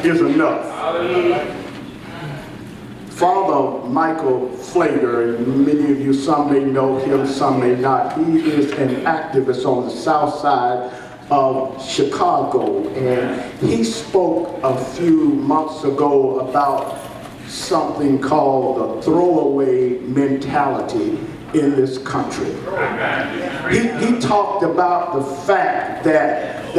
is enough. Father Michael Flager, many of you, some may know him, some may not. He is an activist on the south side of Chicago, and he spoke a few months ago about something called the throwaway mentality in this country. He talked about the fact that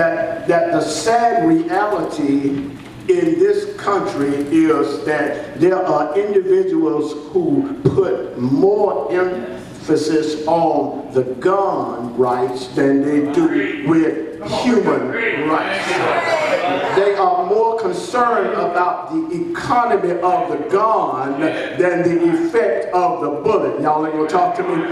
the sad reality in this country is that there are individuals who put more emphasis on the gun rights than they do with human rights. They are more concerned about the economy of the gun than the effect of the bullet. Y'all ain't gonna talk to me?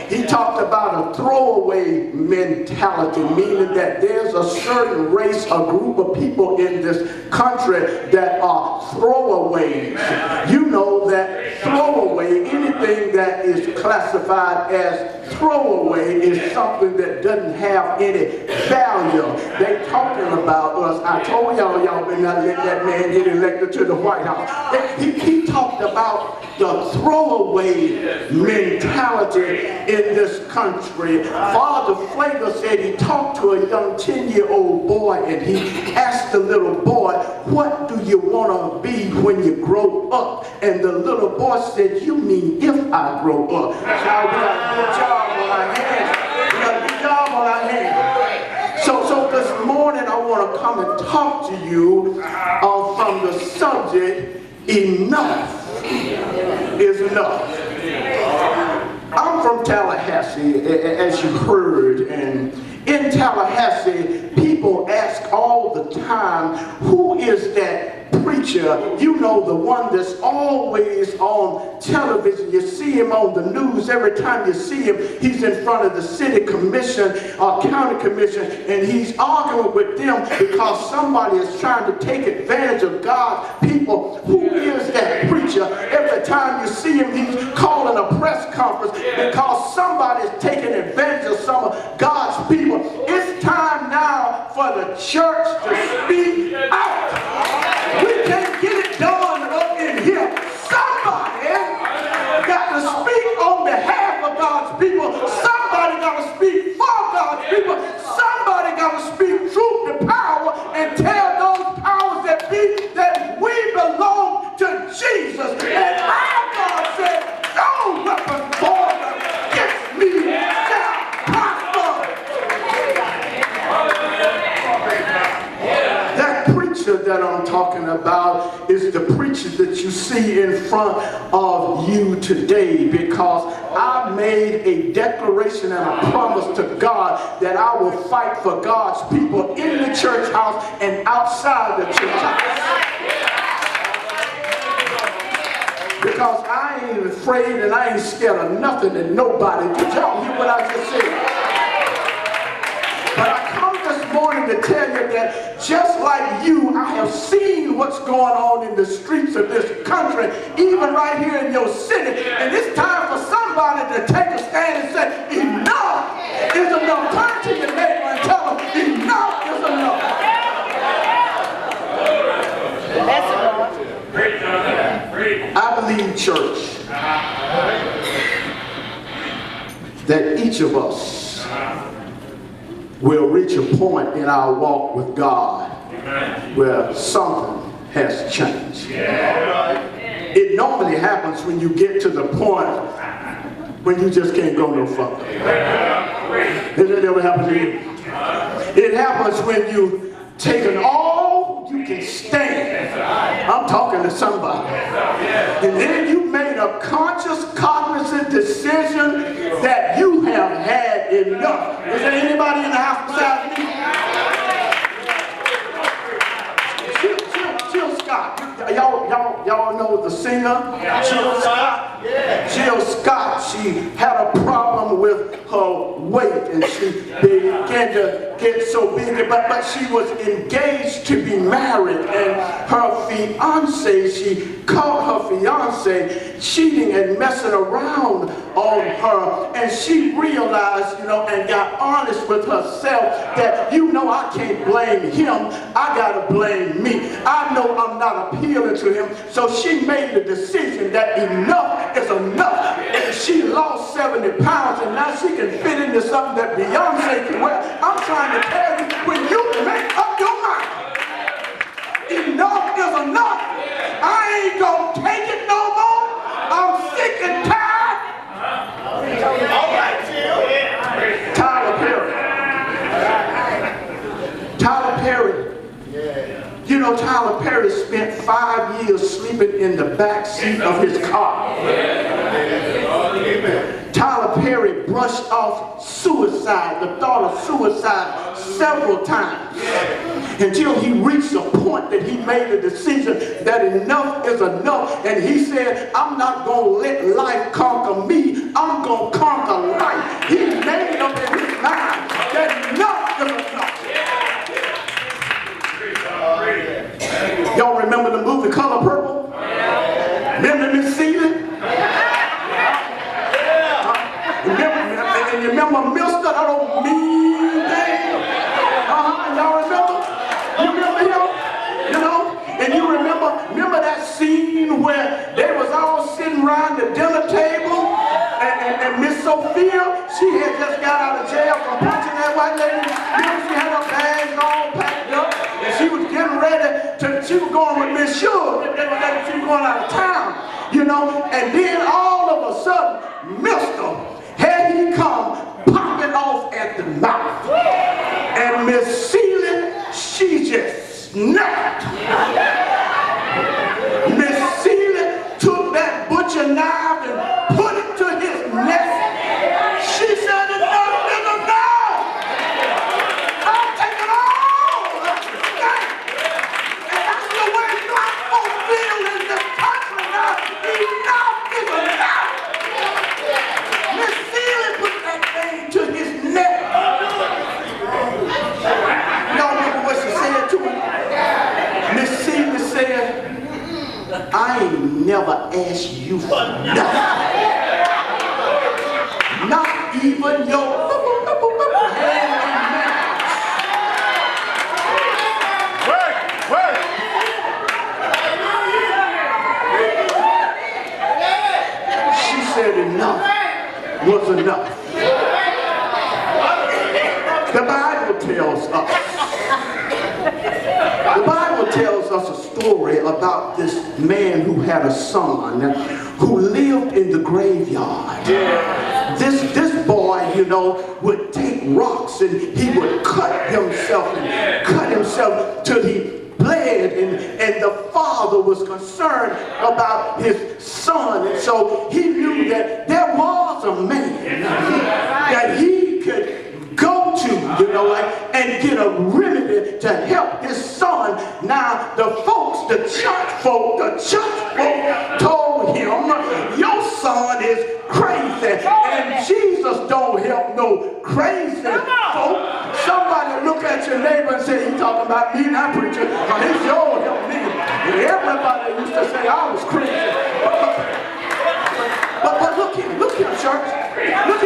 He talked about a throwaway mentality, meaning that there's a certain race, a group of people in this country that are throwaways. You know that throwaway, anything that is classified as throwaway is something that doesn't have any value. They talking about us. I told y'all better not let that man get elected to the White House. He talked about the throwaway mentality in this country. Father Flager said he talked to a young 10-year-old boy and he asked the little boy, "What do you want to be when you grow up?" And the little boy said, "You mean if I grow up?" Child, we got a good job on our hands. We got a good job on our hands. So this morning I want to come and talk to you from the subject, enough is enough. I'm from Tallahassee, as you heard, and in Tallahassee, people ask all the time, who is that preacher? You know, the one that's always on television. You see him on the news. Every time you see him, he's in front of the city commission or county commission, and he's arguing with them because somebody is trying to take advantage of God's people. Who is that preacher? Every time you see him, he's calling a press conference because somebody's taking advantage of some of God's people. It's time now for the church to speak out. We can't get it done up in here. Somebody got to speak on behalf of God's people. Somebody got to speak for God's people. Somebody got to speak truth to power and tell those powers that be that we belong to Jesus. And our God said, no weapon formed against me shall prosper. That preacher that I'm talking about is the preacher that you see in front of you today, because I made a declaration and a promise to God that I will fight for God's people in the church house and outside the church house. Because I ain't afraid and I ain't scared of nothing and nobody. Did y'all hear what I just said? But I come this morning to tell you that just like you, I have seen what's going on in the streets of this country, even right here in your city. And it's time for somebody to take a stand and say, enough is enough. Turn to your neighbor and tell them, enough is enough. I believe, church, that each of us will reach a point in our walk with God where something has changed. It normally happens when you get to the point when you just can't go no further. Did that ever happen to you? It happens when you taken all you can stand. I'm talking to somebody. And then you made a conscious, cognizant decision that you have had enough. Is there anybody in the house besides me? Jill Scott. Y'all know the singer? Jill Scott. Jill Scott, she had a problem problem with her weight, and she began to get so big, but she was engaged to be married, and her fiance, she caught her fiance cheating and messing around on her, and she realized, and got honest with herself that, I can't blame him, I gotta blame me. I know I'm not appealing to him, so she made the decision that enough is enough, and she lost 70 pounds, and now she can fit into something that Beyonce can wear. I'm trying to tell you, when you make up your mind, enough is enough. I ain't gonna take it no more. I'm sick and tired. All right, Jill. Tyler Perry. Tyler Perry. Tyler Perry spent 5 years sleeping in the back seat of his car. Tyler Perry brushed off suicide, the thought of suicide, several times, until he reached a point that he made a decision that enough is enough, and he said, I'm not going to let life conquer me, I'm going to conquer life. He made up in his mind that enough is enough. Y'all remember the movie Color Purple? Remember Miss Seeley? And you remember Mr. That old mean thing? Y'all remember? You remember him? And you remember that scene where they was all sitting around the dinner table, and Miss Sophia, she had just got out of jail from punching that white lady. She had her bags all packed up, and she was getting ready to, she was going with Miss Suge. She was going out of town, and then all of a sudden, here he come, popping off at the mouth. And Miss Seeley, she just snapped. Miss Seeley took that butcher knife and put it to his neck. She said, enough is enough. I'm taking all of the stank. And that's the way black folks feel in this country now. Enough is enough. Miss Seeley put that thing to his neck. Y'all remember what she said to him? Miss Seeley said, I ain't never asked you for nothing. Not even your hand and match. Wait. She said enough was enough. The Bible tells us a story about this man who had a son who lived in the graveyard. This boy, would take rocks and he would cut himself till he bled, and the father was concerned about his son, and so he knew that there was a man that he could go to, and get a remedy to help his son. Now the church folk told him, your son is crazy, and Jesus don't help no crazy folk. Somebody look at your neighbor and say, he talking about me, not preacher, he sure help me. And everybody used to say I was crazy. But look here, church. Look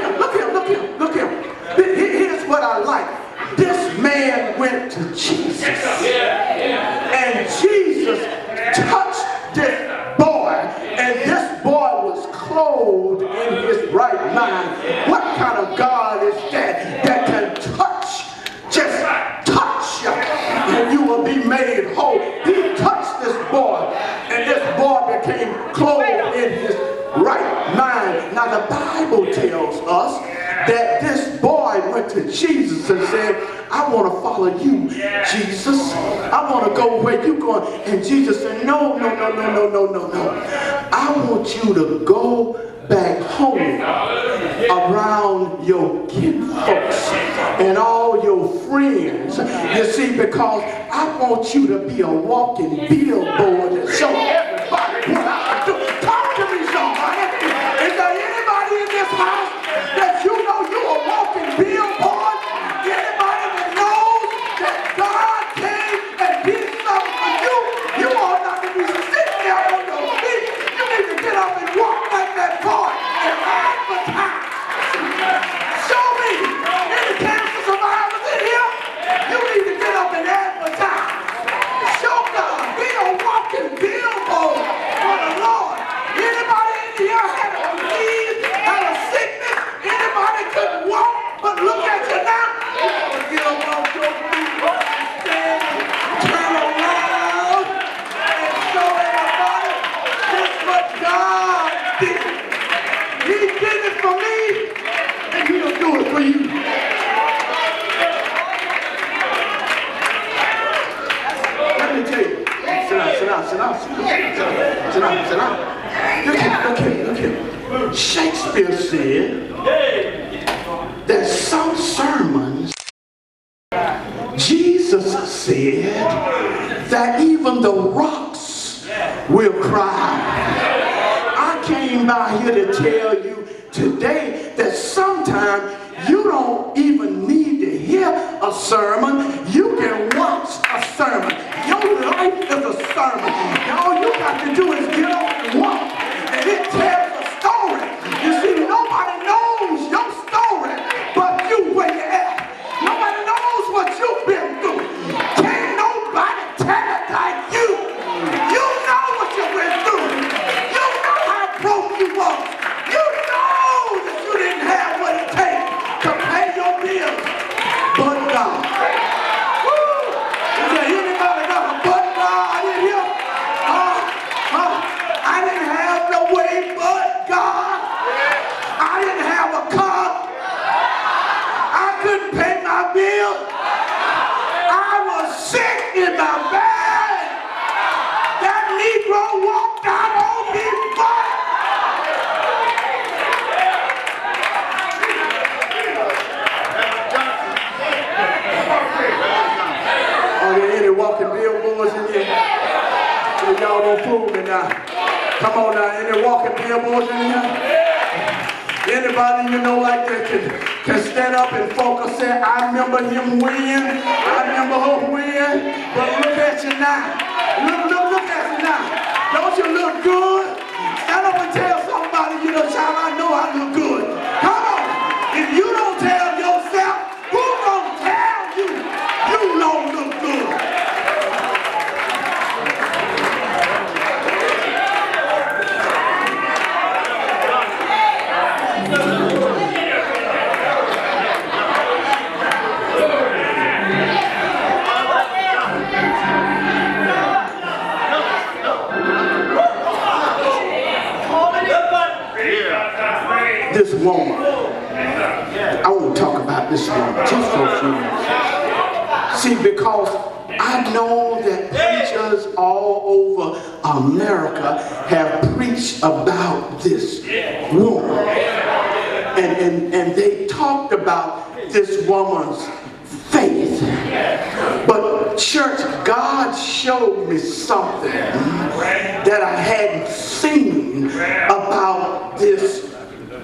here. Here's what I like. This man went to Jesus. And Jesus touched this boy. And this boy was clothed in his right mind. What kind of God is that can just touch you, and you will be made whole? He touched this boy, and this boy became clothed in his right mind. Now the Bible tells us that this boy went to Jesus and said, I want to follow you, Jesus. I want to go where you're going. And Jesus said, no. I want you to go back home around your kinfolks and all your friends. You see, because I want you to be a walking billboard that show everybody what I do. Talk to me, somebody. Is there anybody in this house that you sit down, sit down, sit down. Look here. Shakespeare said that some sermons, Jesus said that even the rocks will cry. I came by here to tell you today that sometimes you don't even need to hear a sermon. You can watch a sermon. Your life is a sermon. All you got to do is get up and walk, and it tells a story. You see, nobody knows your story but you where you're at. Nobody knows what you've been through. Can't nobody tell it like you. You know what you went through. You know how broke you was. You know that you didn't have what it takes to pay your bills. But God. Woo! Is there anybody got a but God in here? I didn't have no way but God. I didn't have a car. I couldn't pay my bill. I was sick in my bed. That Negro walked out on me, but are there any walking billboards in here? So y'all don't fool me now. Come on now, any walking billboards in here? Anybody you know like that can stand up and focus, say, I remember him win, I remember her win, but look at you now. Look at you now. Don't you look good? Stand up and tell somebody, you know, child, I know I look good. Come on. If you don't tell yourself, who gonna tell you you don't look good? This woman, I want to talk about this woman just for a few minutes. See, because I know that preachers all over America have preached about this woman. And they talked about this woman's faith. But church, God showed me something that I hadn't seen about this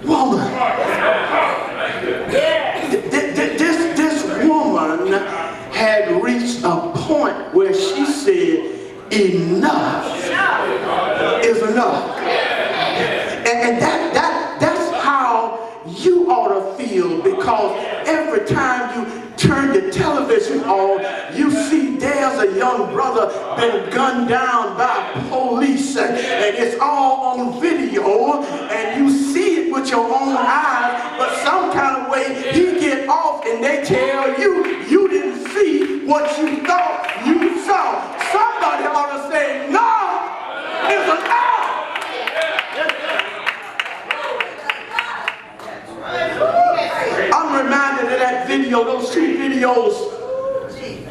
woman. This woman had reached a point where she said, enough is enough. And that's how you ought to feel, because every time you turn the television on, you see there's a young brother been gunned down by police, and it's all on video, and you see it with your own eyes, but some kind of way he get off and they tell you, you didn't see what you thought you saw. Somebody ought to say, no, it's enough. I'm reminded of that video, those two videos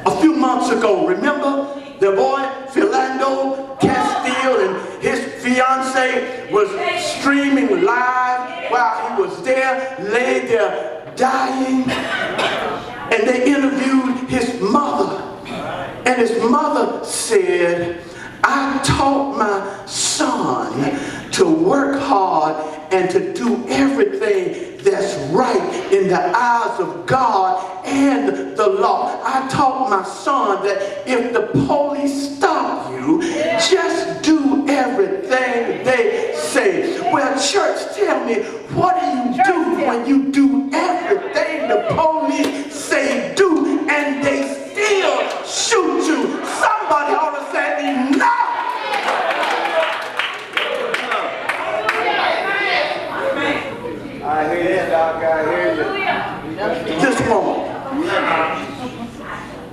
a few months ago. Remember the boy Philando Castile and his fiance was streaming live while he was there, laid there dying, and they interviewed his mother, and his mother said, I taught my son to work hard and to do everything that's right in the eyes of God and the law. I taught my son that if the police stop you, just do everything they say. Well, church, tell me, what do you do when you do everything the police say do and they still shoot you? Somebody ought to say, enough! I hear you, Doc, I hear you.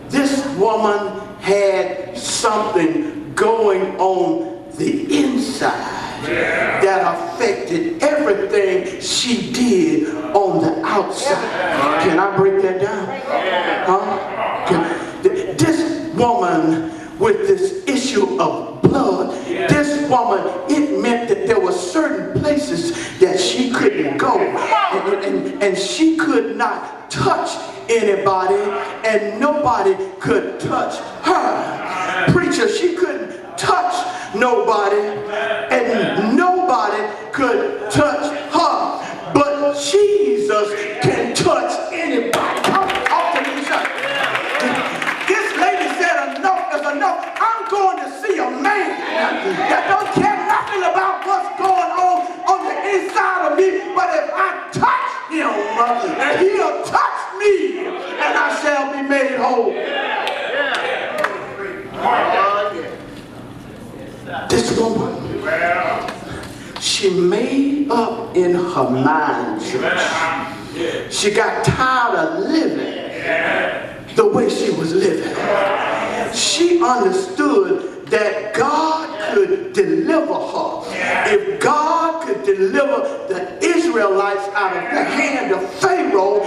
This woman had something going on the inside that affected everything she did on the outside. Can I break that down? Huh? This woman with this issue of blood woman, it meant that there were certain places that she couldn't go. And she could not touch anybody, and nobody could touch her. Preacher, she couldn't touch nobody, and nobody could touch her. But Jesus can touch anybody. Come talk to me, church. This lady said enough is enough. I'm going to see a man that don't care nothing about what's going on the inside of me, but if I touch him, and he'll touch me, and I shall be made whole. This woman, she made up in her mind, church. She got tired of living the way she was living. She understood that God could deliver her. If God could deliver the Israelites out of the hand of Pharaoh,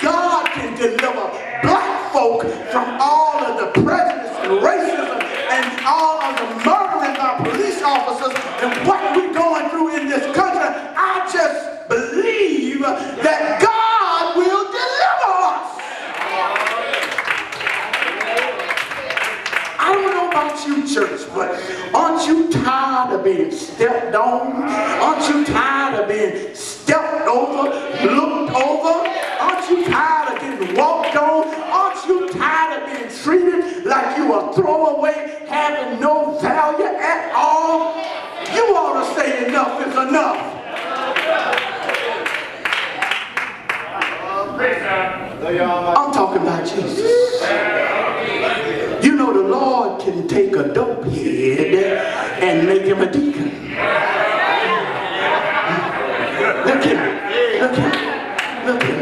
God can deliver black folk from all of the prejudice and racism and all of the murdering of police officers and what we're going through in this country. I just believe that God will deliver us. I don't know about you, church, but aren't you tired of being stepped on? Aren't you tired of being stepped over, looked over? Aren't you tired of getting walked on? Aren't you tired of being treated like you a throwaway, having no value at all? You ought to say enough is enough. I'm talking about Jesus. You know the Lord can take a dope head and make him a deacon. Look here. Look here. Look here.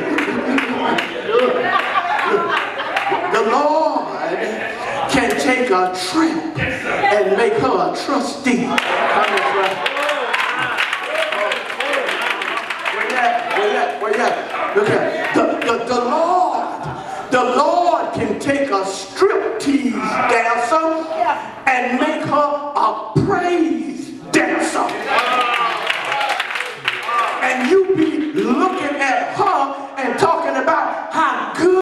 The Lord can take a tramp and make her a trustee. Where you at? Look at the Lord can take a striptease dancer and make her a praise dancer. And you be looking